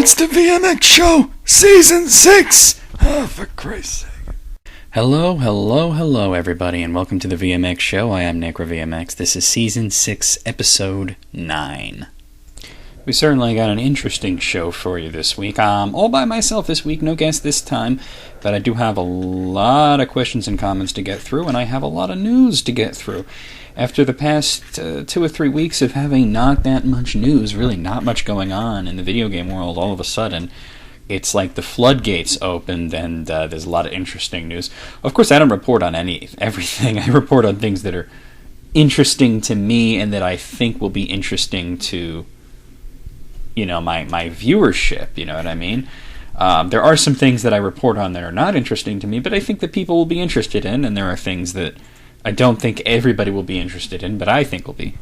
It's the VMX show, season 6. Oh, for Christ's sake. Hello, everybody, and welcome to the VMX show. I am NecroVMX. This is season 6, episode 9. We certainly got an interesting show for you this week. All by myself this week, no guest this time, but I do have a lot of questions and comments to get through, and I have a lot of news to get through. After the past 2 or 3 weeks of having not that much news, really not much going on in the video game world, all of a sudden, it's like the floodgates opened and there's a lot of interesting news. Of course, I don't report on everything. I report on things that are interesting to me and that I think will be interesting to, my viewership, you know what I mean? There are some things that I report on that are not interesting to me, but I think that people will be interested in, and there are things that I don't think everybody will be interested in, but I think will be,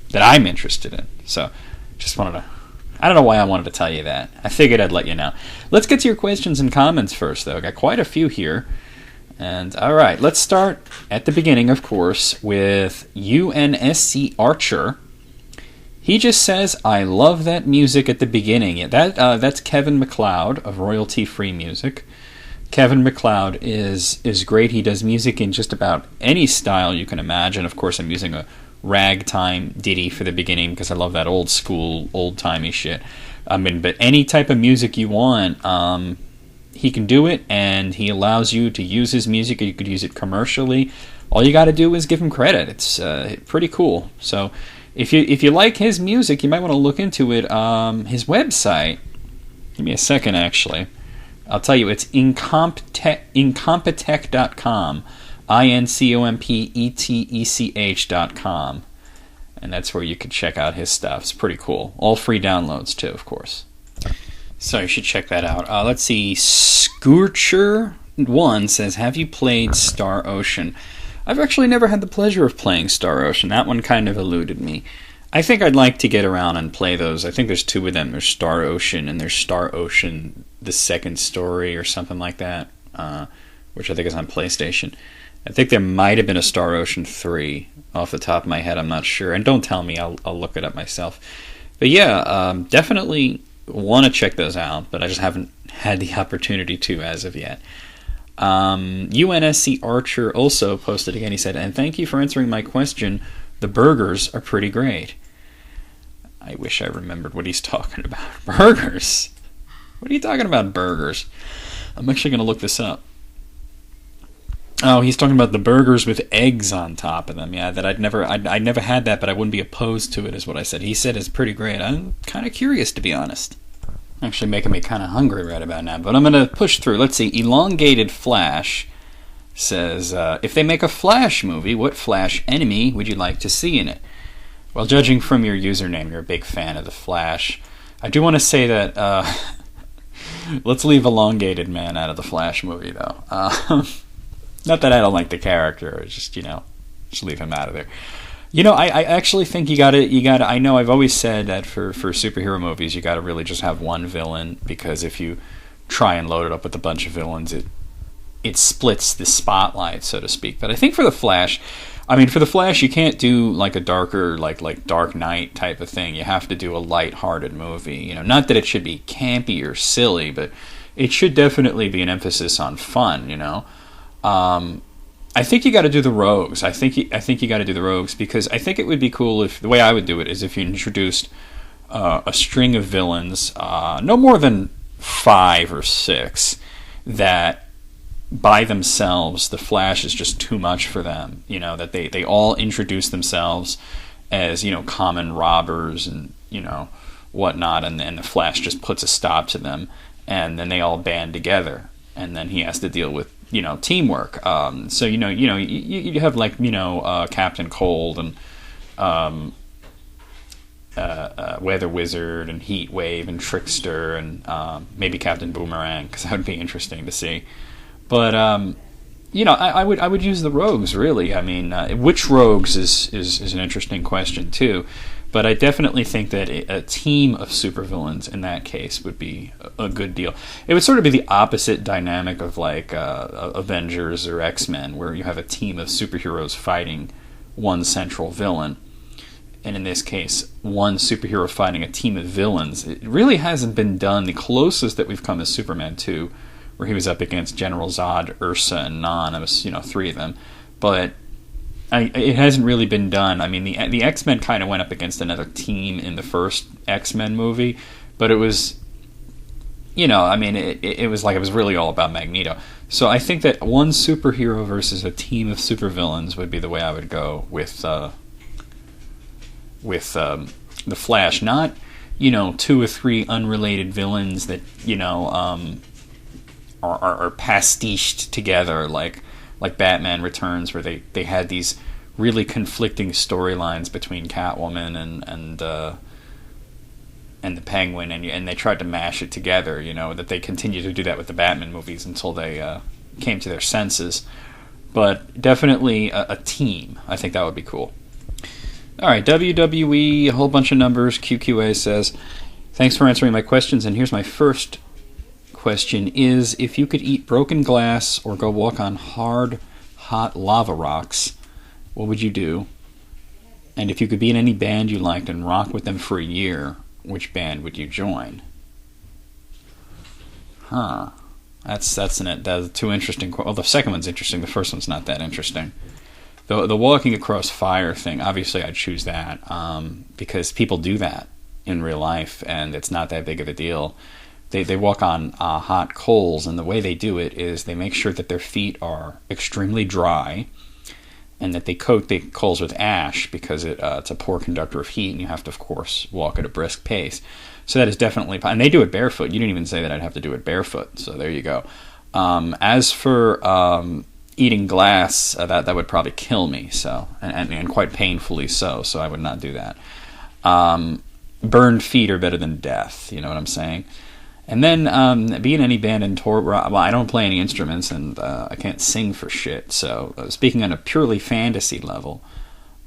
that I'm interested in. So, just wanted to, I don't know why I wanted to tell you that. I figured I'd let you know. Let's get to your questions and comments first, though. I got quite a few here. And, alright, let's start at the beginning, of course, with UNSC Archer. He just says, I love that music at the beginning. That's Kevin MacLeod of Royalty Free Music. Kevin MacLeod is great. He does music in just about any style you can imagine. Of course, I'm using a ragtime ditty for the beginning because I love that old school, old-timey shit. But any type of music you want, he can do it, and he allows you to use his music. You could use it commercially. All you got to do is give him credit. It's pretty cool. So if you like his music, you might want to look into it. His website, give me a second, actually. I'll tell you, it's incompetech.com, incompetech.com, and that's where you can check out his stuff. It's pretty cool. All free downloads, too, of course. So you should check that out. Let's see, Scorcher1 says, have you played Star Ocean? I've actually never had the pleasure of playing Star Ocean. That one kind of eluded me. I think I'd like to get around and play those. I think there's 2 of them. There's Star Ocean and there's Star Ocean The Second Story or something like that, which I think is on PlayStation. I think there might have been a Star Ocean 3 off the top of my head. I'm not sure. And don't tell me. I'll look it up myself. But yeah, definitely want to check those out, but I just haven't had the opportunity to as of yet. UNSC Archer also posted again. He said, and thank you for answering my question. The burgers are pretty great. I wish I remembered what he's talking about. Burgers? What are you talking about, burgers? I'm actually going to look this up. Oh, he's talking about the burgers with eggs on top of them. Yeah, that I'd never had that, but I wouldn't be opposed to it, is what I said. He said it's pretty great. I'm kind of curious, to be honest. Actually making me kind of hungry right about now, but I'm going to push through. Let's see. Elongated Flash says, if they make a Flash movie, what Flash enemy would you like to see in it? Well, judging from your username, you're a big fan of the Flash. I do want to say that, let's leave Elongated Man out of the Flash movie, though. Not that I don't like the character, just, just leave him out of there. I actually think you gotta, I know I've always said that for superhero movies, you gotta really just have one villain, because if you try and load it up with a bunch of villains, it splits the spotlight, so to speak. But I think for the Flash, you can't do like a darker, like Dark Knight type of thing. You have to do a light-hearted movie. Not that it should be campy or silly, but it should definitely be an emphasis on fun. I think you got to do the Rogues. I think you got to do the Rogues, because I think it would be cool if the way I would do it is if you introduced a string of villains, no more than 5 or 6, that by themselves, the Flash is just too much for them. That they all introduce themselves as, common robbers and, whatnot, and then the Flash just puts a stop to them, and then they all band together, and then he has to deal with, teamwork. So, you have, like, Captain Cold and Weather Wizard and Heat Wave and Trickster and maybe Captain Boomerang, because that would be interesting to see. But I would use the Rogues, really. Which Rogues is an interesting question too. But I definitely think that a team of supervillains in that case would be a good deal. It would sort of be the opposite dynamic of like Avengers or X-Men, where you have a team of superheroes fighting one central villain. and in this case, one superhero fighting a team of villains. It really hasn't been done. The closest that we've come is Superman 2, where he was up against General Zod, Ursa, and Non. It was, three of them. But it hasn't really been done. I mean, the X-Men kind of went up against another team in the first X-Men movie, but it was, it was like it was really all about Magneto. So I think that one superhero versus a team of supervillains would be the way I would go with the Flash. Not, 2 or 3 unrelated villains that, are pastiched together like Batman Returns, where they had these really conflicting storylines between Catwoman and the Penguin, and they tried to mash it together. That they continue to do that with the Batman movies until they came to their senses. But definitely a team. I think that would be cool. All right, WWE, a whole bunch of numbers. QQA says, thanks for answering my questions, and here's my first question is, if you could eat broken glass or go walk on hard, hot lava rocks, what would you do? And if you could be in any band you liked and rock with them for a year, which band would you join? That's two interesting. Well, the second one's interesting. The first one's not that interesting. The walking across fire thing, obviously I'd choose that because people do that in real life, and it's not that big of a deal. They walk on hot coals, and the way they do it is they make sure that their feet are extremely dry, and that they coat the coals with ash because it's a poor conductor of heat, and you have to, of course, walk at a brisk pace. So that is definitely... And they do it barefoot. You didn't even say that I'd have to do it barefoot, so there you go. As for eating glass, that would probably kill me, so and quite painfully so I would not do that. Burned feet are better than death, you know what I'm saying? And then be in any band and tour. Well, I don't play any instruments, and I can't sing for shit. So speaking on a purely fantasy level,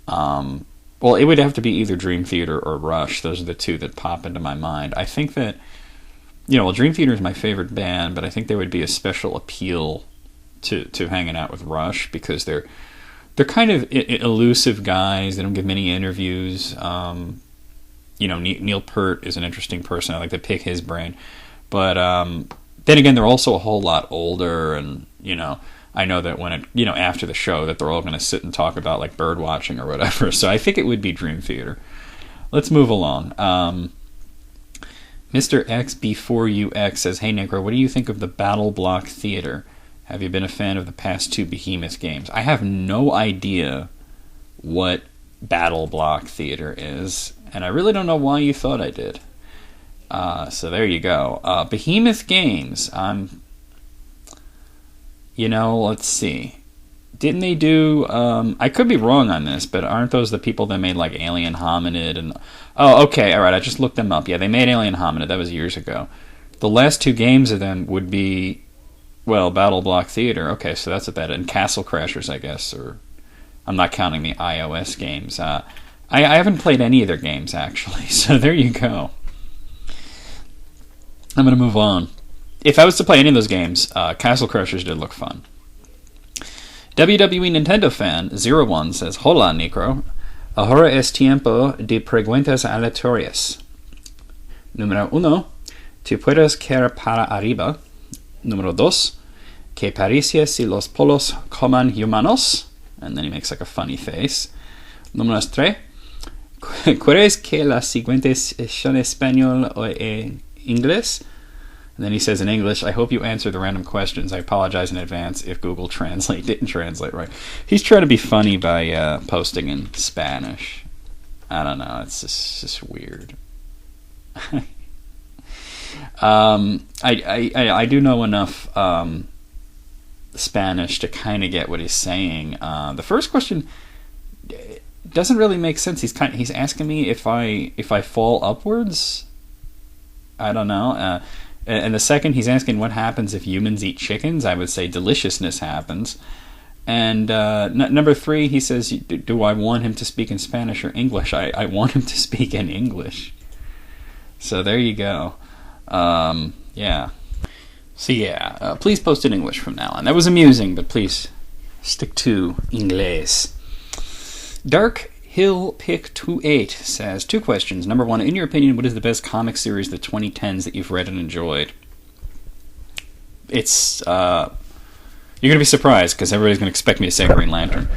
well, it would have to be either Dream Theater or Rush. Those are the two that pop into my mind. I think that, Dream Theater is my favorite band, but I think there would be a special appeal to hanging out with Rush because they're kind of elusive guys. They don't give many interviews. Neil Peart is an interesting person. I like to pick his brain. But then again, they're also a whole lot older, and, I know that when after the show that they're all going to sit and talk about, like, bird watching or whatever. So I think it would be Dream Theater. Let's move along. Mr. X Before You X says, hey, Necro, what do you think of the Battle Block Theater? Have you been a fan of the past 2 Behemoth games? I have no idea what Battle Block Theater is, and I really don't know why you thought I did. So there you go. Behemoth games. Let's see. Didn't they do... I could be wrong on this, but aren't those the people that made, like, Alien Hominid? And oh, okay, alright, I just looked them up. Yeah, they made Alien Hominid. That was years ago. The last 2 games of them would be, well, Battle Block Theater. Okay, so that's about it. And Castle Crashers, I guess, or... I'm not counting the iOS games. I haven't played any of their games, actually, so there you go. I'm going to move on. If I was to play any of those games, Castle Crashers did look fun. WWE Nintendo fan 01 says, Hola, Necro. Ahora es tiempo de preguntas aleatorias. Número 1. ¿Te puedes caer para arriba? Número 2. ¿Qué parece si los polos coman humanos? And then he makes like a funny face. Número 3. ¿Crees que las siguientes son español o en inglés? And then he says in English, I hope you answer the random questions. I apologize in advance if Google Translate didn't translate right. He's trying to be funny by posting in Spanish. I don't know. It's just weird. I do know enough Spanish to kind of get what he's saying. The first question doesn't really make sense. He's asking me if I fall upwards. I don't know. And the second, he's asking what happens if humans eat chickens. I would say deliciousness happens. And number 3, he says, do I want him to speak in Spanish or English? I want him to speak in English. So there you go. Yeah. So yeah, please post in English from now on. That was amusing, but please stick to Inglés. Dark HillPick28 says, 2 questions. Number 1, in your opinion, what is the best comic series of the 2010s that you've read and enjoyed? It's, you're going to be surprised, because everybody's going to expect me to say Green Lantern,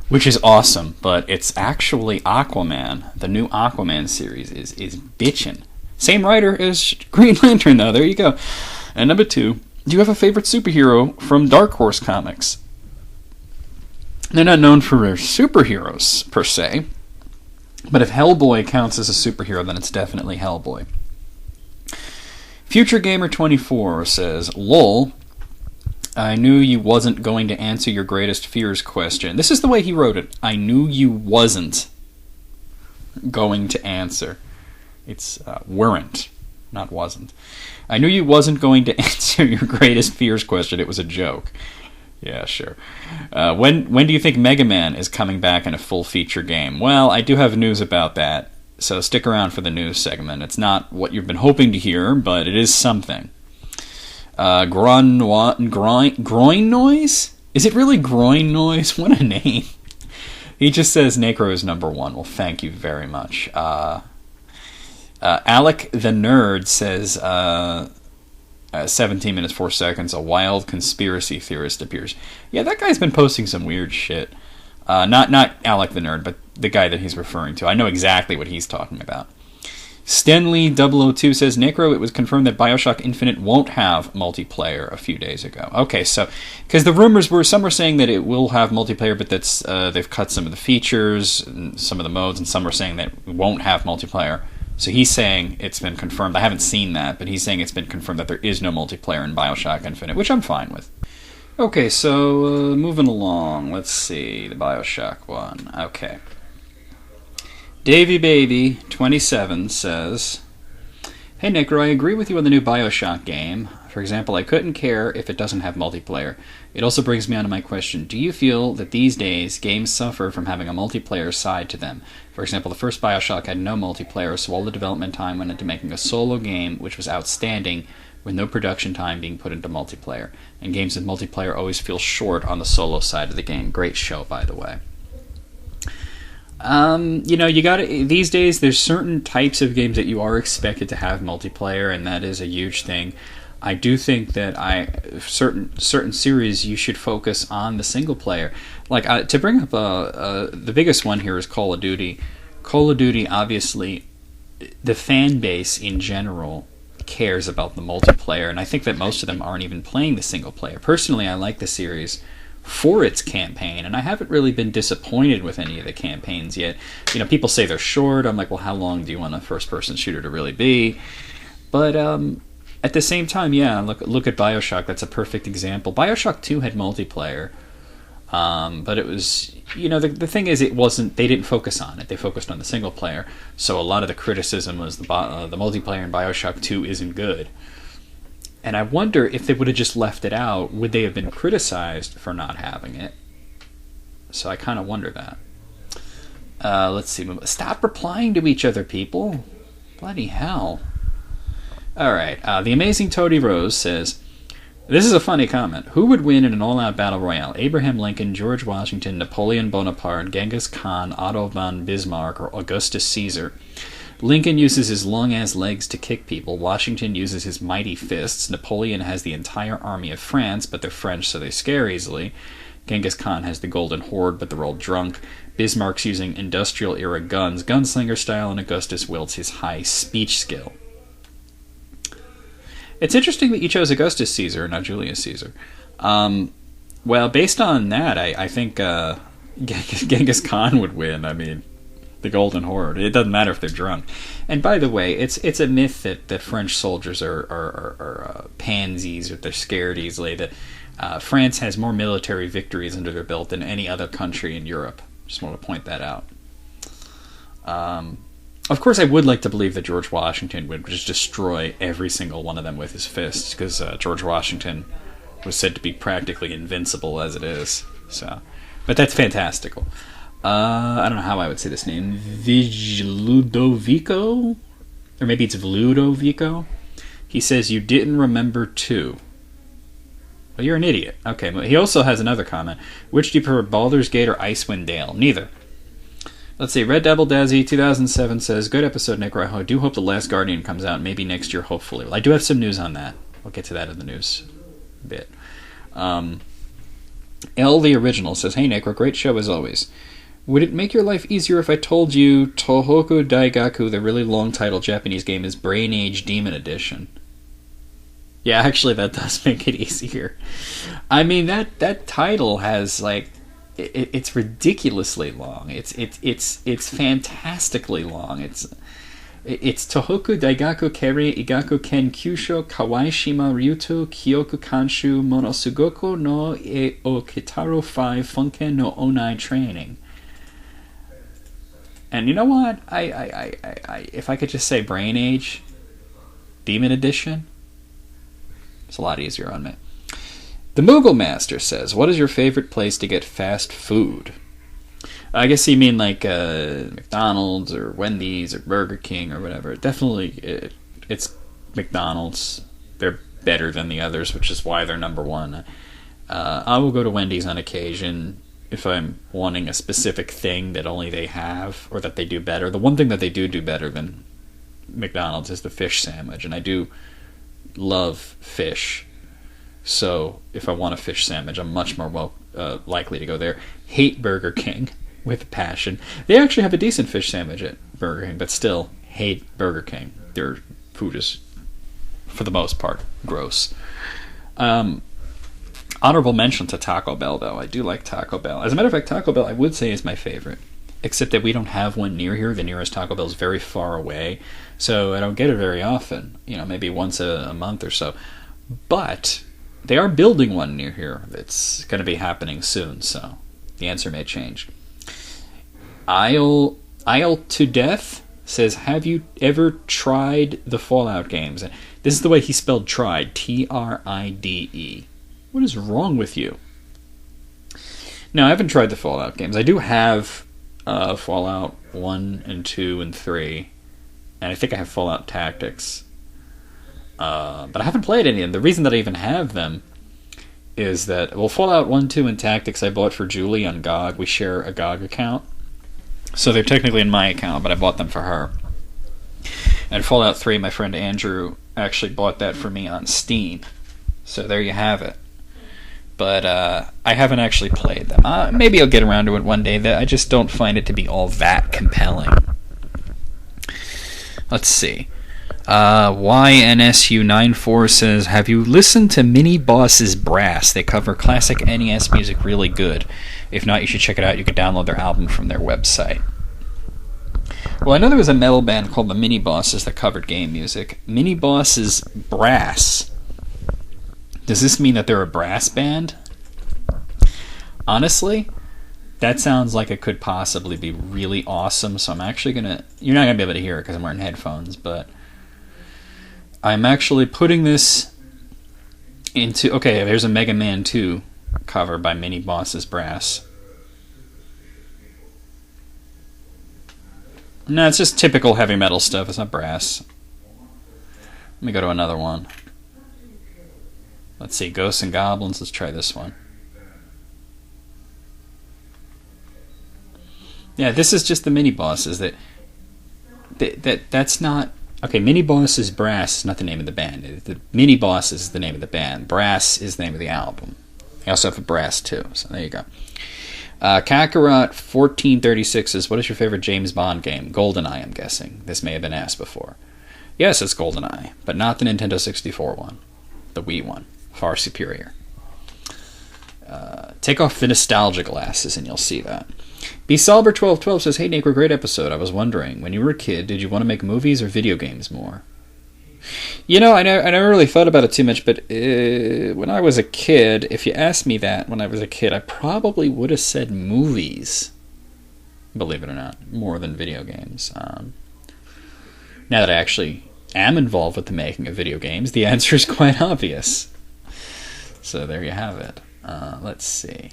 which is awesome, but it's actually Aquaman. The new Aquaman series is bitchin'. Same writer as Green Lantern, though. There you go. And number 2, do you have a favorite superhero from Dark Horse Comics? They're not known for their superheroes, per se, but if Hellboy counts as a superhero, then it's definitely Hellboy. Future Gamer 24 says, lol, I knew you wasn't going to answer your greatest fears question. This is the way he wrote it. I knew you wasn't going to answer. It's weren't, not wasn't. I knew you wasn't going to answer your greatest fears question. It was a joke. Yeah, sure. When do you think Mega Man is coming back in a full feature game? Well, I do have news about that, so stick around for the news segment. It's not what you've been hoping to hear, but it is something. Groin Noise? Is it really Groin Noise? What a name. He just says Necro is number 1. Well, thank you very much. Alec the Nerd says, 17 minutes 4 seconds, a wild conspiracy theorist appears. Yeah, that guy's been posting some weird shit. Not Alec the Nerd, but the guy that he's referring to. I know exactly what he's talking about. Stanley002 says, Necro, it was confirmed that Bioshock Infinite won't have multiplayer a few days ago. Okay, so, because the rumors were, some were saying that it will have multiplayer, but that's they've cut some of the features, and some of the modes, and some were saying that it won't have multiplayer. So he's saying it's been confirmed. I haven't seen that, but he's saying it's been confirmed that there is no multiplayer in Bioshock Infinite, which I'm fine with. Okay, so moving along. Let's see, the Bioshock one. Okay. Davy Baby 27 says, Hey Necro, I agree with you on the new Bioshock game. For example, I couldn't care if it doesn't have multiplayer. It also brings me on to my question. Do you feel that these days games suffer from having a multiplayer side to them? For example, the first Bioshock had no multiplayer, so all the development time went into making a solo game, which was outstanding, with no production time being put into multiplayer. And games with multiplayer always feel short on the solo side of the game. Great show, by the way. You gotta, these days there's certain types of games that you are expected to have multiplayer, and that is a huge thing. I do think that certain series you should focus on the single player. Like to bring up the biggest one here is Call of Duty. Call of Duty, obviously, the fan base in general cares about the multiplayer, and I think that most of them aren't even playing the single player. Personally, I like the series for its campaign, and I haven't really been disappointed with any of the campaigns yet. You know, people say they're short. I'm like, well, how long do you want a first-person shooter to really be? But at the same time, yeah, look at Bioshock. That's a perfect example. Bioshock 2 had multiplayer, but it was, the thing is, it wasn't. They didn't focus on it. They focused on the single player. So a lot of the criticism was the multiplayer in Bioshock 2 isn't good. And I wonder if they would have just left it out, would they have been criticized for not having it? So I kind of wonder that. Let's see. Stop replying to each other, people. Bloody hell. Alright, the Amazing Toady Rose says, this is a funny comment. Who would win in an all-out battle royale? Abraham Lincoln, George Washington, Napoleon Bonaparte, Genghis Khan, Otto von Bismarck, or Augustus Caesar? Lincoln uses his long-ass legs to kick people. Washington uses his mighty fists. Napoleon has the entire army of France, but they're French, so they scare easily. Genghis Khan has the Golden Horde, but they're all drunk. Bismarck's using industrial-era guns, gunslinger style, and Augustus wields his high speech skill. It's interesting that you chose Augustus Caesar, not Julius Caesar. Well, based on that, I think Genghis Khan would win. I mean, the Golden Horde. It doesn't matter if they're drunk. And by the way, it's a myth that French soldiers are pansies, or they're scared easily. That France has more military victories under their belt than any other country in Europe. Just want to point that out. Of course, I would like to believe that George Washington would just destroy every single one of them with his fists, because George Washington was said to be practically invincible as it is. So, but that's fantastical. I don't know how I would say this name. Ludovico? Or maybe it's Ludovico? He says, you didn't remember 2. Well, you're an idiot. Okay, but he also has another comment. Which do you prefer, Baldur's Gate or Icewind Dale? Neither. Let's see. Red Devil Dazzy 2007 says, "Good episode, Necro. I do hope The Last Guardian comes out maybe next year, hopefully." Well, I do have some news on that. We'll get to that in the news bit. L the Original says, "Hey Necro, great show as always. Would it make your life easier if I told you Tohoku Daigaku, the really long title Japanese game, is Brain Age Demon Edition?" Yeah, actually that does make it easier. I mean, that title has, like, it's ridiculously long. It's fantastically long. It's Tohoku Daigaku Keri Igaku Ken Kyusho Kawaishima Ryuto Kyoku Kanshu Monosugoku no E O Kitaro 5 Funken no Onai Training. And you know what? I if I could just say Brain Age Demon Edition, it's a lot easier on me. The Moogle Master says, "What is your favorite place to get fast food?" I guess you mean like McDonald's or Wendy's or Burger King or whatever. Definitely, it's McDonald's. They're better than the others, which is why they're number one. I will go to Wendy's on occasion if I'm wanting a specific thing that only they have or that they do better. The one thing that they do better than McDonald's is the fish sandwich, and I do love fish. So if I want a fish sandwich, I'm much more likely to go there. Hate Burger King with a passion. They actually have a decent fish sandwich at Burger King, but still hate Burger King. Their food is, for the most part, gross. Honorable mention to Taco Bell, though. I do like Taco Bell. As a matter of fact, Taco Bell I would say is my favorite, except that we don't have one near here. The nearest Taco Bell is very far away, so I don't get it very often. Maybe once a month or so. But they are building one near here that's going to be happening soon, so the answer may change. Isle to Death says, "Have you ever tried the Fallout games?" And this is the way he spelled tried, Tride. What is wrong with you? No, I haven't tried the Fallout games. I do have Fallout 1 and 2 and 3, and I think I have Fallout Tactics. But I haven't played any of them. The reason that I even have them is that, Fallout 1, 2, and Tactics I bought for Julie on GOG. We share a GOG account. So they're technically in my account, but I bought them for her. And Fallout 3, my friend Andrew actually bought that for me on Steam. So there you have it. But I haven't actually played them. Maybe I'll get around to it one day. I just don't find it to be all that compelling. Let's see. YNSU94 says, "Have you listened to Mini Boss's Brass? They cover classic NES music really good. If not, you should check it out. You can download their album from their website." Well, I know there was a metal band called the Mini Bosses that covered game music. Mini Boss's Brass. Does this mean that they're a brass band? Honestly, that sounds like it could possibly be really awesome, so I'm actually gonna... You're not gonna be able to hear it because I'm wearing headphones, but I'm actually putting this into... Okay, there's a Mega Man 2 cover by Mini Boss's Brass. No, it's just typical heavy metal stuff. It's not brass. Let me go to another one. Let's see, Ghosts and Goblins. Let's try this one. Yeah, this is just the Mini Bosses. That's not... Okay, Mini Bosses Brass is not the name of the band. The Mini Bosses is the name of the band. Brass is the name of the album. They also have a Brass, too. So there you go. Kakarot 1436 says, "What is your favorite James Bond game?" GoldenEye, I'm guessing. This may have been asked before. Yes, it's GoldenEye, but not the Nintendo 64 one. The Wii one. Far superior. Take off the nostalgia glasses and you'll see that. BSalber1212 says, "Hey Necro, great episode. I was wondering, when you were a kid, did you want to make movies or video games more?" I never really thought about it too much, but when I was a kid, if you asked me that when I was a kid, I probably would have said movies, believe it or not, more than video games. Now that I actually am involved with the making of video games, the answer is quite obvious. So there you have it. Let's see.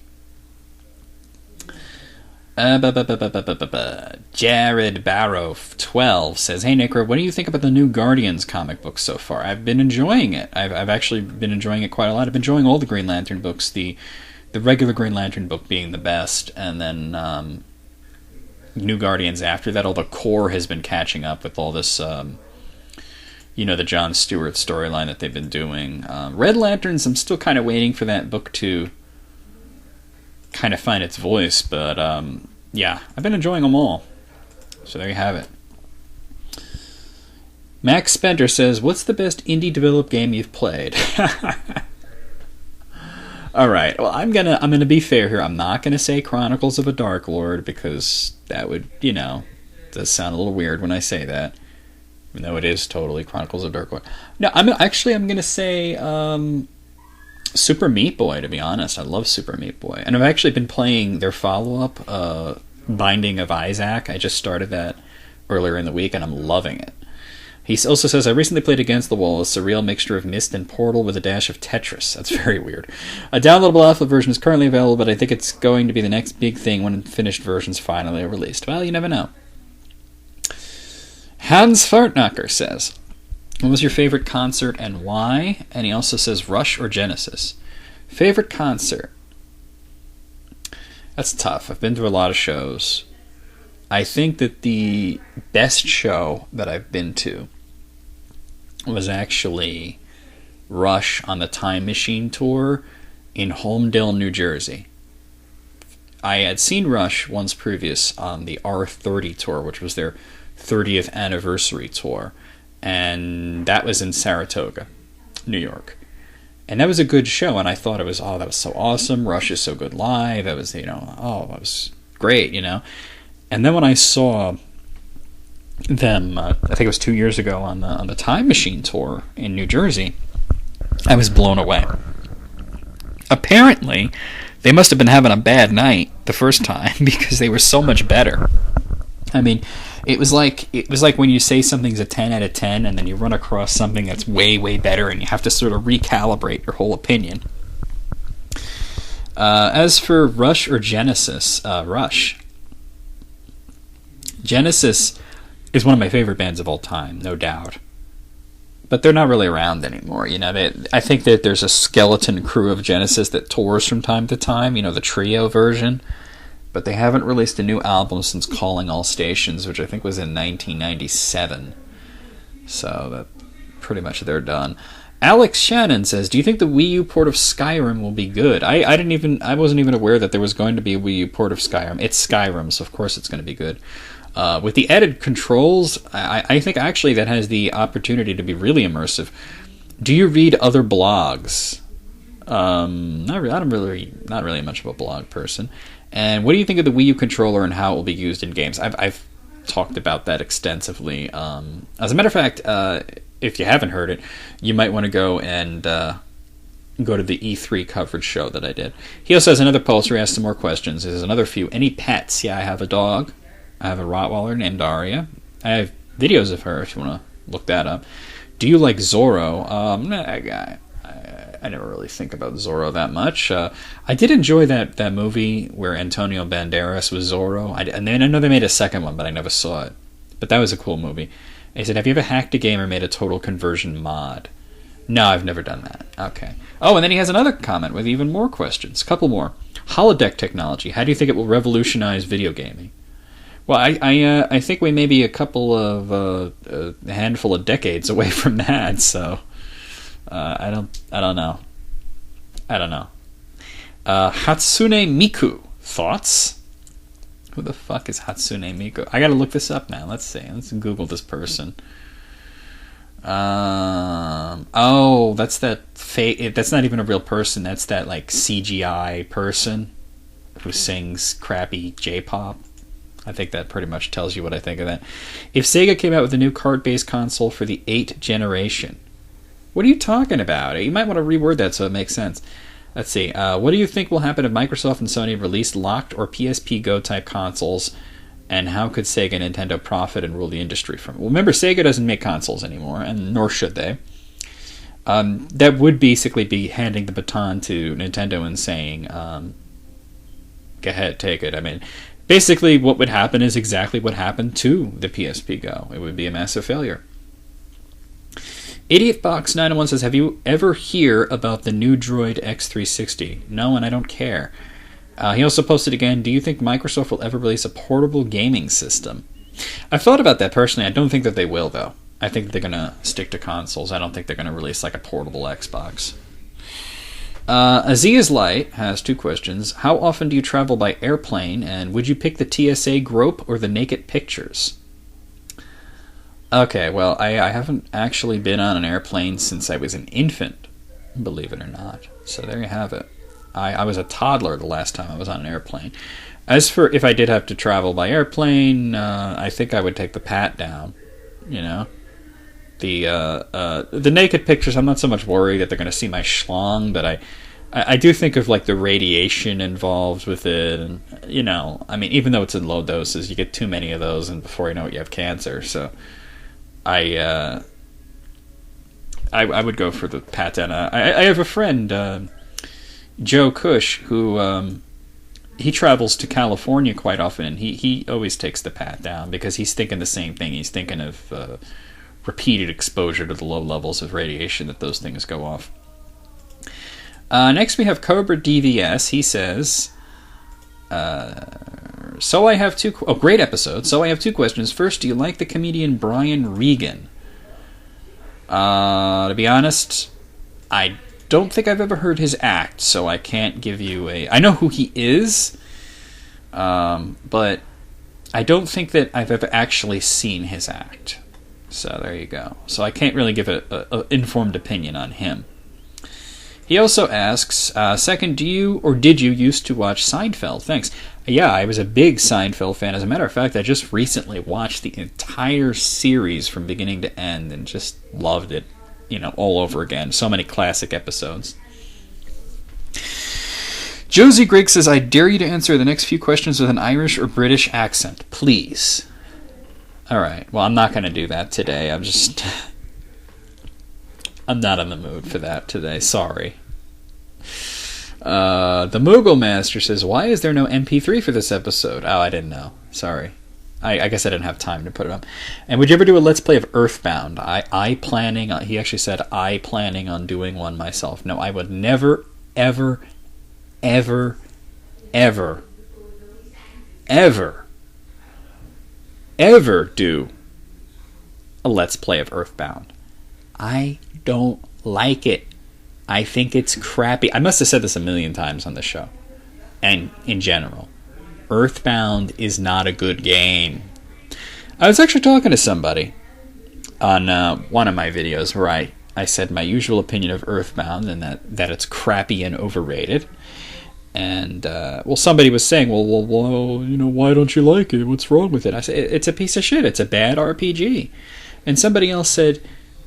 Jared Barrow 12 says, "Hey Necro, what do you think about the new Guardians comic book so far?" I've been enjoying it. I've actually been enjoying it quite a lot. I've been enjoying all the Green Lantern books, the regular Green Lantern book being the best, and then New Guardians after that, although Core has been catching up with all this, the Jon Stewart storyline that they've been doing. Red Lanterns, I'm still kind of waiting for that book to kind of find its voice, but yeah, I've been enjoying them all. So there you have it. Max Spender says, what's the best indie developed game you've played? All right. Well, I'm gonna be fair here. I'm not gonna say Chronicles of a Dark Lord because that would, does sound a little weird when I say that. Even though it is totally Chronicles of Dark Lord. No, I'm gonna say Super Meat Boy. To be honest, I love Super Meat Boy, and I've actually been playing their follow-up, Binding of Isaac. I just started that earlier in the week, and I'm loving it. He also says, I recently played Against the Wall, a surreal mixture of Myst and Portal with a dash of Tetris. That's very weird. A downloadable alpha version is currently available, but I think it's going to be the next big thing when finished versions finally are released. Well, you never know. Hans Fartknocker says, what was your favorite concert and why? And he also says, Rush or Genesis? Favorite concert? That's tough. I've been to a lot of shows. I think that the best show that I've been to was actually Rush on the Time Machine tour in Holmdel, New Jersey. I had seen Rush once previous on the R30 tour, which was their 30th anniversary tour, and that was in Saratoga, New York. And that was a good show, and I thought that was so awesome. Rush is so good live. That was, that was great, And then when I saw them, I think it was 2 years ago on the Time Machine tour in New Jersey, I was blown away. Apparently, they must have been having a bad night the first time because they were so much better. I mean, it was like when you say something's a 10 out of 10 and then you run across something that's way, way better and you have to sort of recalibrate your whole opinion. As for Rush or Genesis, Rush. Genesis is one of my favorite bands of all time, no doubt. But they're not really around anymore. I think that there's a skeleton crew of Genesis that tours from time to time, the trio version. But they haven't released a new album since Calling All Stations, which I think was in 1997. So that pretty much they're done. Alex Shannon says, do you think the Wii U port of Skyrim will be good? I wasn't even aware that there was going to be a Wii U port of Skyrim. It's Skyrim, so of course it's going to be good. With the added controls, I think actually that has the opportunity to be really immersive. Do you read other blogs? Not really much of a blog person. And what do you think of the Wii U controller and how it will be used in games? I've talked about that extensively. As a matter of fact, if you haven't heard it, you might want to go and go to the E3 coverage show that I did. He also has another post where he asks some more questions. There's another few. Any pets? Yeah, I have a dog. I have a Rottweiler named Aria. I have videos of her if you want to look that up. Do you like Zorro? I never really think about Zorro that much. I did enjoy that movie where Antonio Banderas was Zorro. And then I know they made a second one, but I never saw it. But that was a cool movie. And he said, have you ever hacked a game or made a total conversion mod? No, I've never done that. Okay. Oh, and then he has another comment with even more questions. A couple more. Holodeck technology. How do you think it will revolutionize video gaming? Well, I think we may be a couple of a handful of decades away from that. So I don't know. Hatsune Miku, thoughts? Who the fuck is Hatsune Miku? I gotta look this up now. Let's see. Let's Google this person. That's that fake. That's not even a real person. That's that like CGI person who sings crappy J-pop. I think that pretty much tells you what I think of that. If Sega came out with a new cart-based console for the 8th generation, what are you talking about? You might want to reword that so it makes sense. Let's see. What do you think will happen if Microsoft and Sony release locked or PSP Go type consoles? And how could Sega and Nintendo profit and rule the industry from it? Well, remember, Sega doesn't make consoles anymore, and nor should they. That would basically be handing the baton to Nintendo and saying, go ahead, take it. I mean, basically what would happen is exactly what happened to the PSP Go. It would be a massive failure. IdiotBox901 says, have you ever hear about the new Droid X360? No, and I don't care. He also posted again, do you think Microsoft will ever release a portable gaming system? I've thought about that personally. I don't think that they will, though. I think they're going to stick to consoles. I don't think they're going to release like a portable Xbox. Aziz Light has 2 questions. How often do you travel by airplane, and would you pick the TSA grope or the naked pictures? Okay, well, I haven't actually been on an airplane since I was an infant, believe it or not. So there you have it. I was a toddler the last time I was on an airplane. As for if I did have to travel by airplane, I think I would take the pat down, you know. The naked pictures, I'm not so much worried that they're going to see my schlong, but I do think of like the radiation involved with it, and you know, I mean, even though it's in low doses, you get too many of those, and before you know it, you have cancer. So I would go for the pat down. I have a friend, Joe Cush, who he travels to California quite often, and he always takes the pat down because he's thinking the same thing. He's thinking of repeated exposure to the low levels of radiation that those things go off. Next we have Cobra DVS. He says, so I have great episode. So I have 2 questions. First, do you like the comedian Brian Regan? To be honest, I don't think I've ever heard his act, so I can't give you I know who he is, but I don't think that I've ever actually seen his act. So there you go. So I can't really give an informed opinion on him. He also asks, second, do you or did you used to watch Seinfeld? Thanks. Yeah, I was a big Seinfeld fan. As a matter of fact, I just recently watched the entire series from beginning to end and just loved it, you know, all over again. So many classic episodes. Josie Grigg says, I dare you to answer the next few questions with an Irish or British accent, please. Alright, well, I'm not going to do that today. I'm not in the mood for that today. Sorry. The Moogle Master says, why is there no MP3 for this episode? Oh, I didn't know. Sorry. I guess I didn't have time to put it up. And would you ever do a Let's Play of Earthbound? He actually said, I planning on doing one myself. No, I would never, ever, ever, ever, ever, ever do a Let's Play of Earthbound. I don't like it. I think it's crappy. I must have said this a million times on the show. And in general. Earthbound is not a good game. I was actually talking to somebody on one of my videos where I said my usual opinion of Earthbound and that it's crappy and overrated. And, somebody was saying, well, you know, why don't you like it? What's wrong with it? I said, it's a piece of shit. It's a bad RPG. And somebody else said,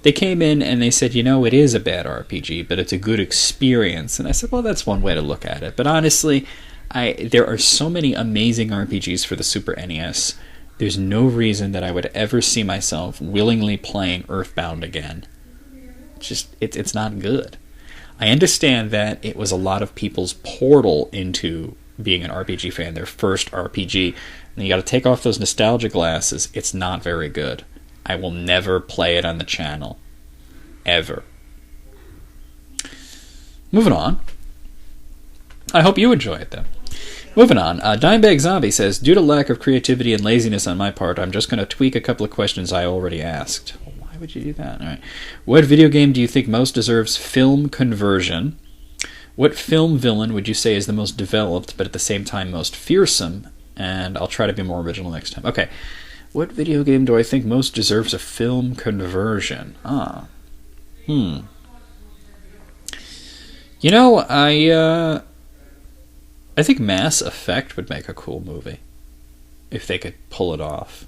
they came in and they said, you know, it is a bad RPG, but it's a good experience. And I said, well, that's one way to look at it. But honestly, there are so many amazing RPGs for the Super NES. There's no reason that I would ever see myself willingly playing Earthbound again. It's not good. I understand that it was a lot of people's portal into being an RPG fan, their first RPG. And you got to take off those nostalgia glasses. It's not very good. I will never play it on the channel. Ever. Moving on. I hope you enjoy it, though. Moving on. Dimebag Zombie says, due to lack of creativity and laziness on my part, I'm just going to tweak a couple of questions I already asked. Why would you do that? All right. What video game do you think most deserves film conversion? What film villain would you say is the most developed, but at the same time most fearsome? And I'll try to be more original next time. Okay. What video game do I think most deserves a film conversion? You know, I think Mass Effect would make a cool movie. If they could pull it off.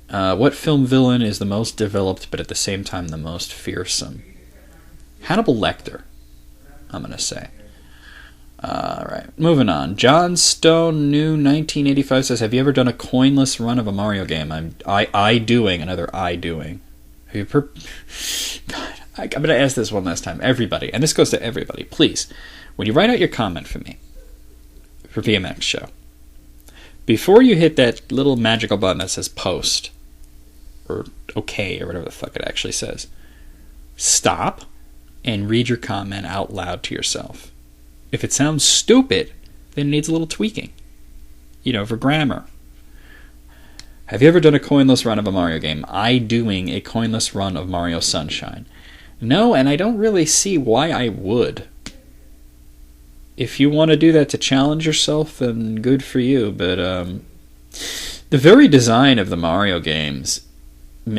What film villain is the most developed, but at the same time the most fearsome? Hannibal Lecter, I'm going to say. Alright, moving on. John Stone New 1985 says, have you ever done a coinless run of a Mario game? Another I doing. Have you God, I'm going to ask this one last time. Everybody, and this goes to everybody, please, when you write out your comment for me, for VMX show, before you hit that little magical button that says post, or okay, or whatever the fuck it actually says, stop and read your comment out loud to yourself. If it sounds stupid, then it needs a little tweaking. For grammar. Have you ever done a coinless run of a Mario game? I doing a coinless run of Mario Sunshine. No, and I don't really see why I would. If you want to do that to challenge yourself, then good for you. But the very design of the Mario games,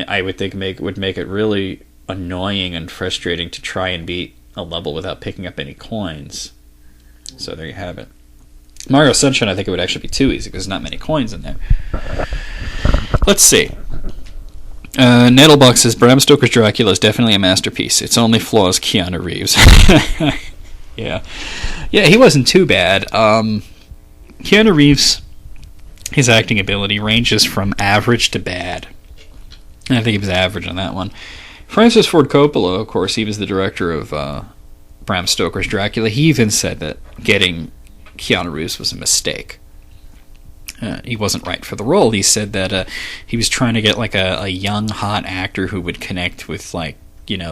I would think would make it really annoying and frustrating to try and beat a level without picking up any coins. So there you have it. Mario Sunshine, I think it would actually be too easy because there's not many coins in there. Let's see. Nettlebuck says Bram Stoker's Dracula is definitely a masterpiece. Its only flaw is Keanu Reeves. Yeah, he wasn't too bad. Keanu Reeves, his acting ability ranges from average to bad. And I think he was average on that one. Francis Ford Coppola, of course, he was the director of Bram Stoker's Dracula. He even said that getting Keanu Reeves was a mistake. He wasn't right for the role. He said that he was trying to get like a young, hot actor who would connect with the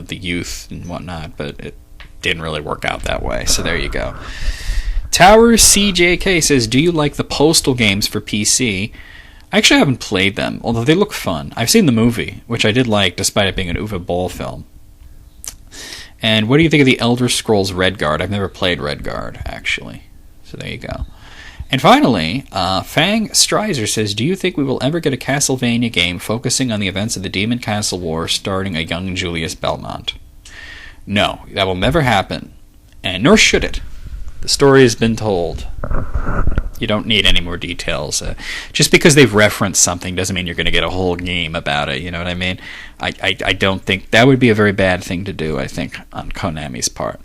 youth and whatnot, but it didn't really work out that way. So there you go. Tower CJK says, do you like the Postal games for PC? I actually haven't played them, although they look fun. I've seen the movie, which I did like, despite it being an Uwe Boll film. And what do you think of the Elder Scrolls Redguard? I've never played Redguard, actually. So there you go. And finally, Fang Streiser says, do you think we will ever get a Castlevania game focusing on the events of the Demon Castle War starring a young Julius Belmont? No, that will never happen. And nor should it. The story has been told. You don't need any more details. Just because they've referenced something doesn't mean you're going to get a whole game about it. You know what I mean? I don't think that would be a very bad thing to do, I think, on Konami's part.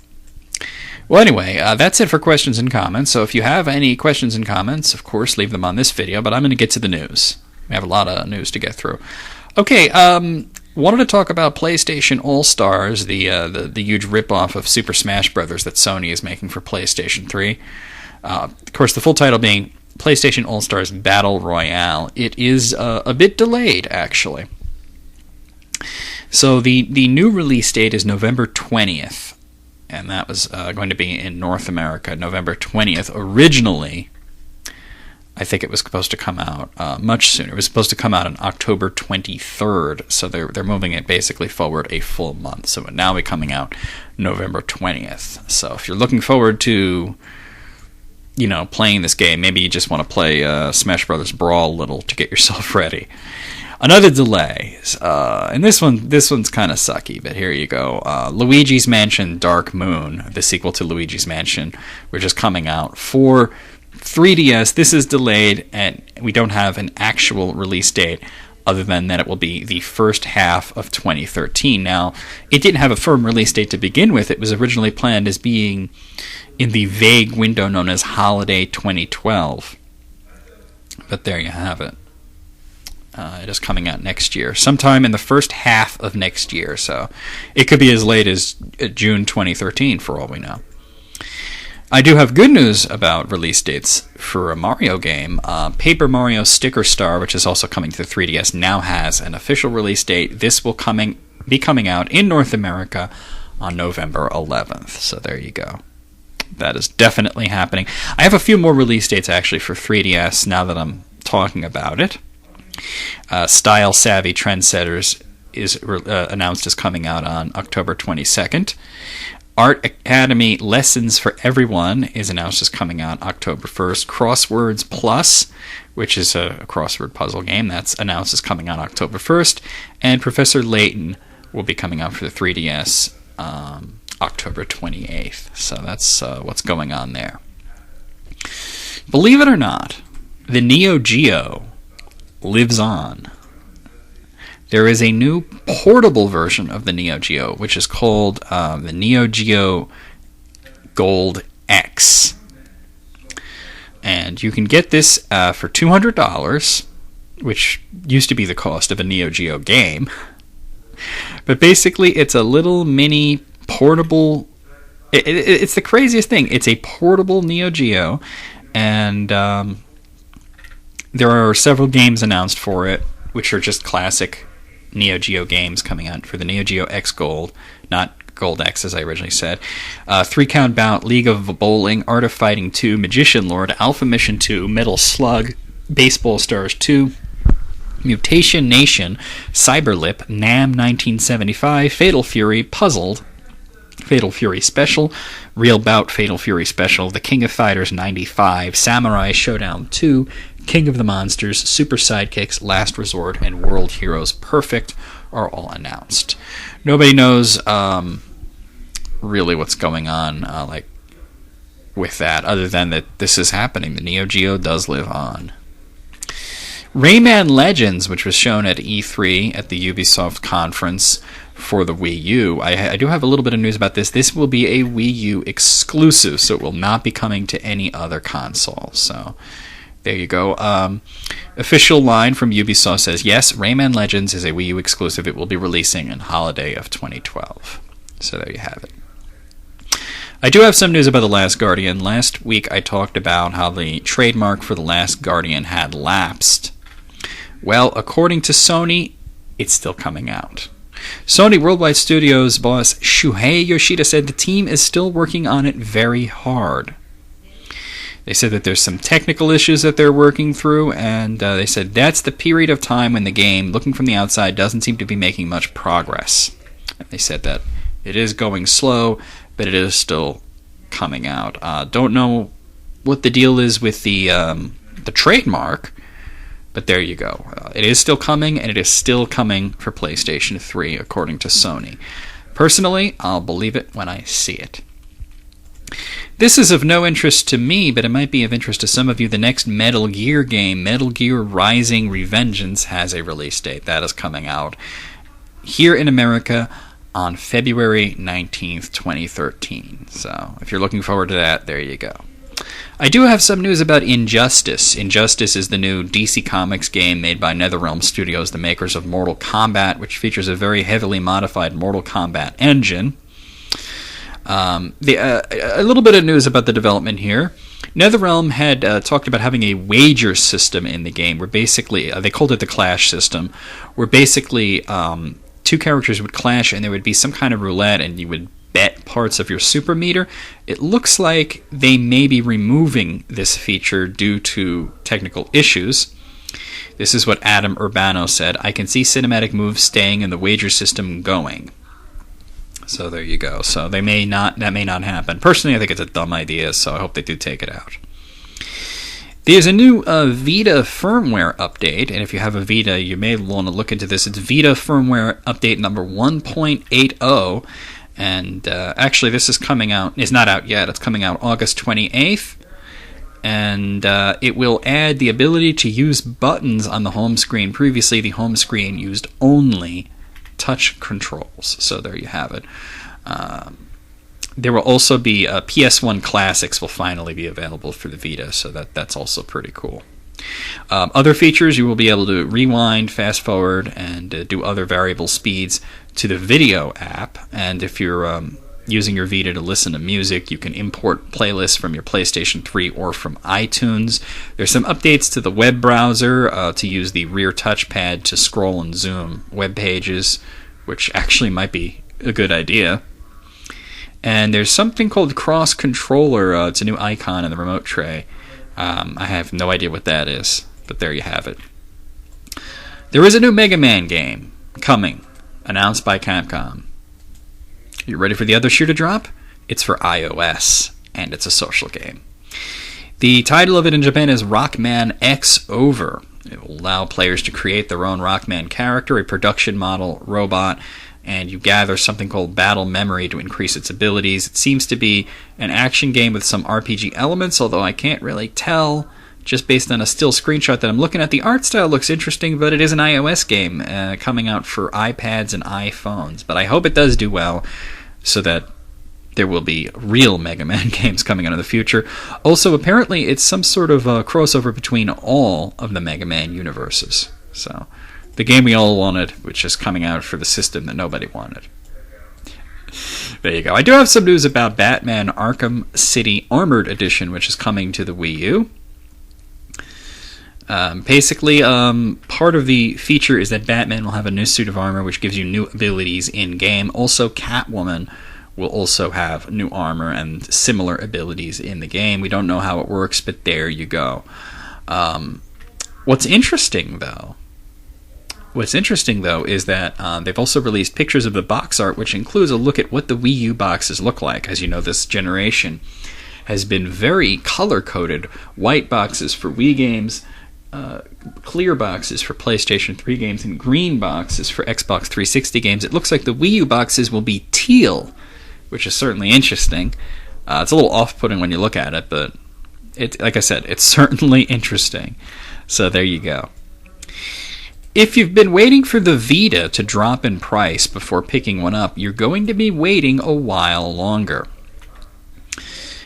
Well, anyway, that's it for questions and comments. So if you have any questions and comments, of course, leave them on this video. But I'm going to get to the news. We have a lot of news to get through. Okay, wanted to talk about PlayStation All-Stars, the huge ripoff of Super Smash Bros. That Sony is making for PlayStation 3. Of course, the full title being PlayStation All-Stars Battle Royale. It is a bit delayed, actually. So the new release date is November 20th, and that was going to be in North America, November 20th. Originally, I think it was supposed to come out much sooner. It was supposed to come out on October 23rd, so they're moving it basically forward a full month. So it will now be coming out November 20th. So if you're looking forward to playing this game, maybe you just want to play Smash Brothers Brawl a little to get yourself ready. Another delay, and this one's kind of sucky, but here you go. Luigi's Mansion Dark Moon, the sequel to Luigi's Mansion, which is coming out for 3DS. This is delayed, and we don't have an actual release date other than that it will be the first half of 2013. Now, it didn't have a firm release date to begin with. It was originally planned as being in the vague window known as Holiday 2012. But there you have it. It is coming out next year, sometime in the first half of next year. So it could be as late as June 2013 for all we know. I do have good news about release dates for a Mario game. Paper Mario Sticker Star, which is also coming to 3DS, now has an official release date. This will be coming out in North America on November 11th. So there you go. That is definitely happening. I have a few more release dates actually for 3DS now that I'm talking about it. Style Savvy Trendsetters is announced as coming out on October 22nd. Art Academy Lessons for Everyone is announced as coming out October 1st. Crosswords Plus, which is a crossword puzzle game, that's announced as coming out October 1st. And Professor Layton will be coming out for the 3DS October 28th. So that's what's going on there. Believe it or not, the Neo Geo lives on. There is a new portable version of the Neo Geo, which is called the Neo Geo Gold X. And you can get this for $200, which used to be the cost of a Neo Geo game. But basically, it's a little mini portable... It's the craziest thing. It's a portable Neo Geo, and there are several games announced for it, which are just classic Neo Geo games coming out for the Neo Geo X Gold, not Gold X, as I originally said. 3-count bout, League of Bowling, Art of Fighting 2, Magician Lord, Alpha Mission 2, Metal Slug, Baseball Stars 2, Mutation Nation, Cyberlip, Nam 1975, Fatal Fury, Puzzled, Fatal Fury Special, Real Bout Fatal Fury Special, The King of Fighters 95, Samurai Showdown 2, King of the Monsters, Super Sidekicks, Last Resort, and World Heroes Perfect are all announced. Nobody knows really what's going on with that, other than that this is happening. The Neo Geo does live on. Rayman Legends, which was shown at E3 at the Ubisoft conference for the Wii U. I do have a little bit of news about this. This will be a Wii U exclusive, so it will not be coming to any other console. So there you go. Official line from Ubisoft says, yes, Rayman Legends is a Wii U exclusive. It will be releasing in holiday of 2012. So there you have it. I do have some news about The Last Guardian. Last week I talked about how the trademark for The Last Guardian had lapsed. Well, according to Sony, it's still coming out. Sony Worldwide Studios boss Shuhei Yoshida said the team is still working on it very hard. They said that there's some technical issues that they're working through, and they said that's the period of time when the game, looking from the outside, doesn't seem to be making much progress. And they said that it is going slow, but it is still coming out. Don't know what the deal is with the trademark, but there you go. It is still coming, and it is still coming for PlayStation 3, according to Sony. Personally, I'll believe it when I see it. This is of no interest to me, but it might be of interest to some of you. The next Metal Gear game, Metal Gear Rising: Revengeance, has a release date. That is coming out here in America on February 19th, 2013. So if you're looking forward to that, there you go. I do have some news about Injustice. Injustice is the new DC Comics game made by NetherRealm Studios, the makers of Mortal Kombat, which features a very heavily modified Mortal Kombat engine. A little bit of news about the development here. NetherRealm had talked about having a wager system in the game, where basically, they called it the Clash system, where basically two characters would clash and there would be some kind of roulette and you would bet parts of your super meter. It looks like they may be removing this feature due to technical issues. This is what Adam Urbano said. I can see cinematic moves staying and the wager system going. So there you go. So that may not happen. Personally, I think it's a dumb idea, so I hope they do take it out. There's a new Vita firmware update, and if you have a Vita, you may want to look into this. It's Vita firmware update number 1.80, and actually this is coming out. It's not out yet. It's coming out August 28th, and it will add the ability to use buttons on the home screen. Previously, the home screen used only touch controls. So there you have it. There will also be PS1 Classics will finally be available for the Vita, so that's also pretty cool. Other features, you will be able to rewind, fast forward, and do other variable speeds to the video app. And if you're using your Vita to listen to music, you can import playlists from your PlayStation 3 or from iTunes. There's some updates to the web browser to use the rear touchpad to scroll and zoom web pages, which actually might be a good idea. And there's something called Cross Controller. It's a new icon in the remote tray. I have no idea what that is, but there you have it. There is a new Mega Man game coming, announced by Capcom. You ready for the other shoe to drop? It's for iOS, and it's a social game. The title of it in Japan is Rockman X Over. It will allow players to create their own Rockman character, a production model robot, and you gather something called battle memory to increase its abilities. It seems to be an action game with some RPG elements, although I can't really tell just based on a still screenshot that I'm looking at. The art style looks interesting, but it is an iOS game coming out for iPads and iPhones. But I hope it does do well so that there will be real Mega Man games coming out in the future. Also, apparently, it's some sort of crossover between all of the Mega Man universes. So, the game we all wanted, which is coming out for the system that nobody wanted. There you go. I do have some news about Batman Arkham City Armored Edition, which is coming to the Wii U. Basically, part of the feature is that Batman will have a new suit of armor, which gives you new abilities in-game. Also, Catwoman will also have new armor and similar abilities in the game. We don't know how it works, but there you go. What's interesting, though, is that they've also released pictures of the box art, which includes a look at what the Wii U boxes look like. As you know, this generation has been very color-coded. White boxes for Wii games, clear boxes for PlayStation 3 games, and green boxes for Xbox 360 games. It looks like the Wii U boxes will be teal, which is certainly interesting. It's a little off-putting when you look at it, but like I said, it's certainly interesting. So there you go. If you've been waiting for the Vita to drop in price before picking one up, you're going to be waiting a while longer.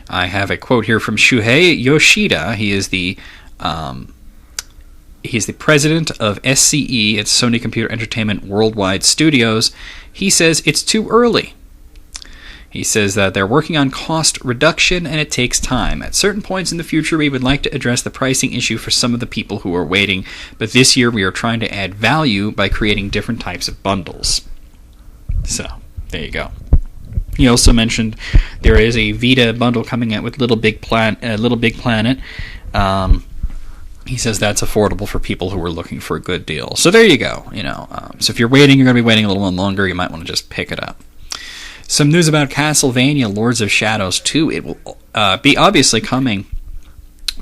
I have a quote here from Shuhei Yoshida. He's the president of SCE, it's Sony Computer Entertainment Worldwide Studios. He says it's too early. He says that they're working on cost reduction and it takes time. At certain points in the future, we would like to address the pricing issue for some of the people who are waiting, but this year we are trying to add value by creating different types of bundles. So, there you go. He also mentioned there is a Vita bundle coming out with Little Big Planet. He says that's affordable for people who are looking for a good deal. So there you go. So if you're waiting, you're going to be waiting a little longer. You might want to just pick it up. Some news about Castlevania Lords of Shadows 2. It will be obviously coming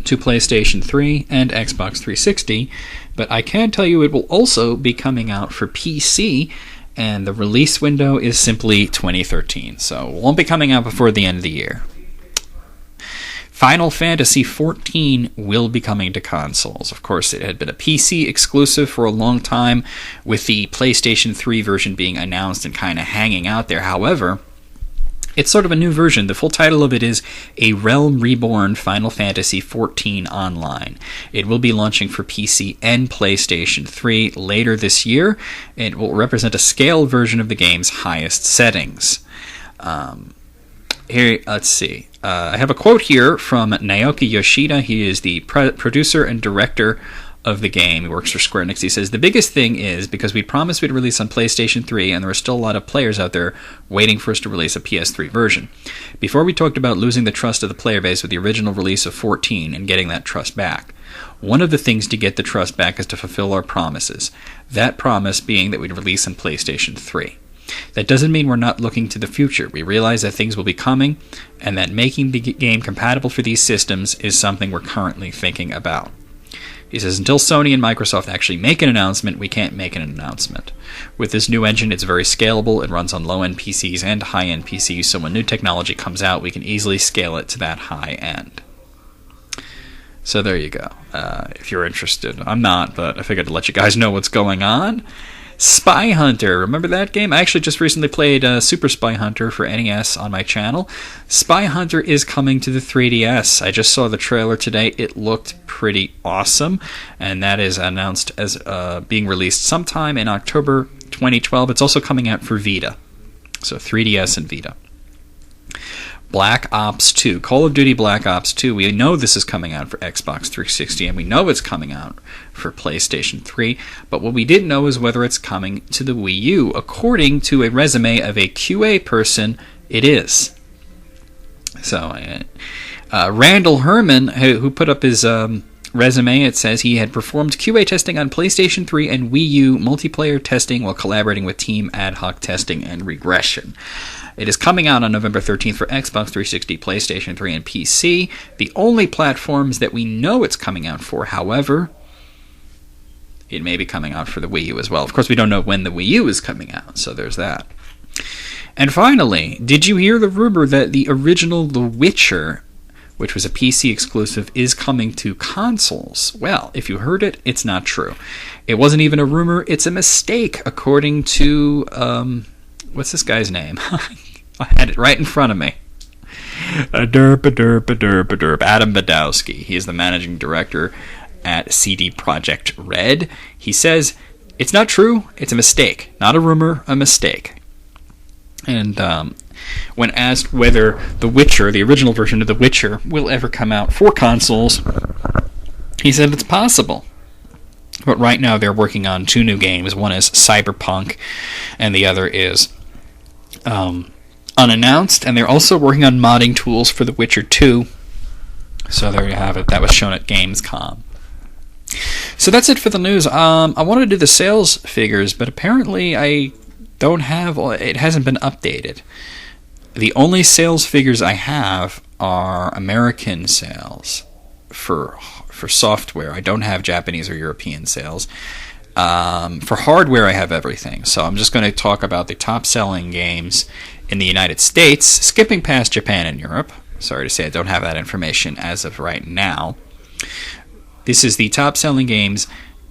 to PlayStation 3 and Xbox 360, but I can tell you it will also be coming out for PC, and the release window is simply 2013, so it won't be coming out before the end of the year. Final Fantasy XIV will be coming to consoles. Of course, it had been a PC exclusive for a long time, with the PlayStation 3 version being announced and kind of hanging out there. However, it's sort of a new version. The full title of it is A Realm Reborn Final Fantasy XIV Online. It will be launching for PC and PlayStation 3 later this year. It will represent a scaled version of the game's highest settings. Here, let's see. I have a quote here from Naoki Yoshida. He is the producer and director of the game. He works for Square Enix. He says, the biggest thing is because we promised we'd release on PlayStation 3, and there are still a lot of players out there waiting for us to release a PS3 version. Before, we talked about losing the trust of the player base with the original release of 14 and getting that trust back. One of the things to get the trust back is to fulfill our promises. That promise being that we'd release on PlayStation 3. That doesn't mean we're not looking to the future. We realize that things will be coming, and that making the game compatible for these systems is something we're currently thinking about. He says, until Sony and Microsoft actually make an announcement, we can't make an announcement. With this new engine, it's very scalable. It runs on low-end PCs and high-end PCs, so when new technology comes out, we can easily scale it to that high end. So there you go. If you're interested. I'm not, but I figured to let you guys know what's going on. Spy Hunter. Remember that game? I actually just recently played Super Spy Hunter for NES on my channel. Spy Hunter is coming to the 3DS. I just saw the trailer today. It looked pretty awesome, and that is announced as being released sometime in October 2012. It's also coming out for Vita, so 3DS and Vita. Black Ops 2. Call of Duty Black Ops 2. We know this is coming out for Xbox 360, and we know it's coming out for PlayStation 3, but what we didn't know is whether it's coming to the Wii U. According to a resume of a QA person, it is. So, Randall Herman, who put up his resume, it says he had performed QA testing on PlayStation 3 and Wii U multiplayer testing while collaborating with Team Ad Hoc Testing and Regression. It is coming out on November 13th for Xbox 360, PlayStation 3, and PC. The only platforms that we know it's coming out for, however, it may be coming out for the Wii U as well. Of course, we don't know when the Wii U is coming out, so there's that. And finally, did you hear the rumor that the original The Witcher, which was a PC exclusive, is coming to consoles? Well, if you heard it, it's not true. It wasn't even a rumor, it's a mistake, according to, what's this guy's name? I had it right in front of me. Adam Badowski. He is the managing director at CD Projekt Red. He says, it's not true, it's a mistake. Not a rumor, a mistake. And when asked whether The Witcher, the original version of The Witcher, will ever come out for consoles, he said it's possible. But right now they're working on two new games. One is Cyberpunk, and the other is unannounced, and they're also working on modding tools for The Witcher 2. So there you have it. That was shown at Gamescom. So that's it for the news. I wanted to do the sales figures, but apparently I don't have... It hasn't been updated. The only sales figures I have are American sales for software. I don't have Japanese or European sales. For hardware, I have everything. So I'm just going to talk about the top-selling games in the United States, skipping past Japan and Europe. Sorry to say I don't have that information as of right now. This is the top-selling games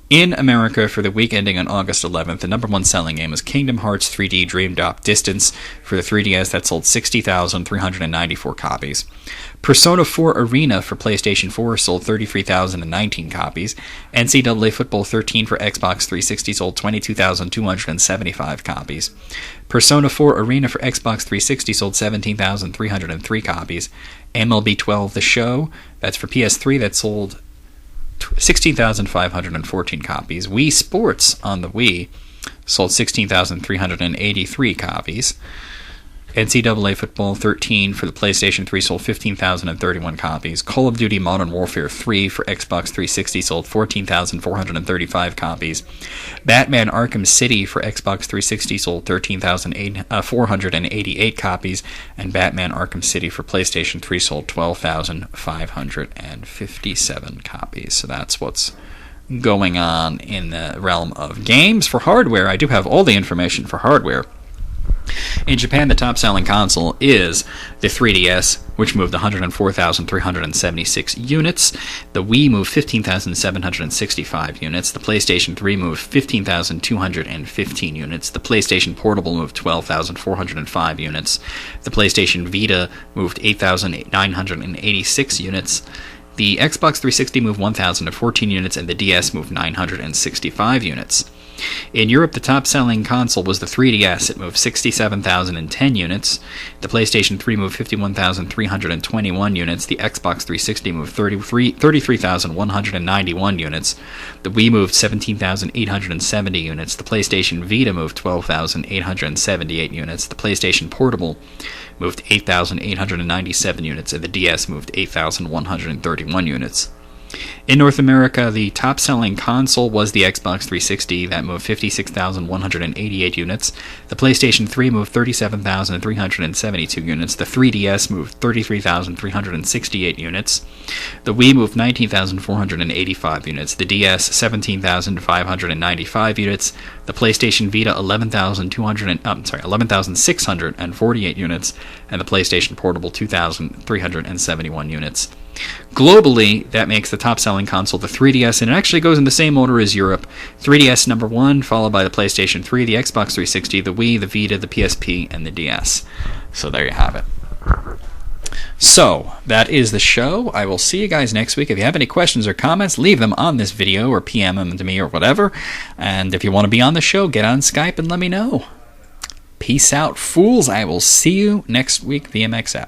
in America for the week ending on August 11th. The number one selling game was Kingdom Hearts 3D Dream Drop Distance for the 3DS. That sold 60,394 copies. Persona 4 Arena for PlayStation 4 sold 33,019 copies. NCAA Football 13 for Xbox 360 sold 22,275 copies. Persona 4 Arena for Xbox 360 sold 17,303 copies. MLB 12 The Show, that's for PS3, that sold 16,514 copies. Wii Sports on the Wii sold 16,383 copies. NCAA Football 13 for the PlayStation 3 sold 15,031 copies. Call of Duty Modern Warfare 3 for Xbox 360 sold 14,435 copies. Batman Arkham City for Xbox 360 sold 13,488 copies. And Batman Arkham City for PlayStation 3 sold 12,557 copies. So that's what's going on in the realm of games. For hardware, I do have all the information for hardware. In Japan, the top-selling console is the 3DS, which moved 104,376 units. The Wii moved 15,765 units. The PlayStation 3 moved 15,215 units. The PlayStation Portable moved 12,405 units. The PlayStation Vita moved 8,986 units. The Xbox 360 moved 1,014 units, and the DS moved 965 units. In Europe, the top-selling console was the 3DS. It moved 67,010 units. The PlayStation 3 moved 51,321 units. The Xbox 360 moved 33,191 units. The Wii moved 17,870 units. The PlayStation Vita moved 12,878 units. The PlayStation Portable moved 8,897 units, and the DS moved 8,131 units. In North America, the top-selling console was the Xbox 360. That moved 56,188 units. The PlayStation 3 moved 37,372 units. The 3DS moved 33,368 units. The Wii moved 19,485 units. The DS 17,595 units. The PlayStation Vita 11,648 units, and the PlayStation Portable 2,371 units. Globally, that makes the top-selling console the 3DS, and it actually goes in the same order as Europe. 3DS number 1, followed by the PlayStation 3, the Xbox 360, the Wii, the Vita, the PSP, and the DS. So there you have it. So, that is the show. I will see you guys next week. If you have any questions or comments, leave them on this video or PM them to me or whatever. And if you want to be on the show, get on Skype and let me know. Peace out, fools. I will see you next week, VMX out.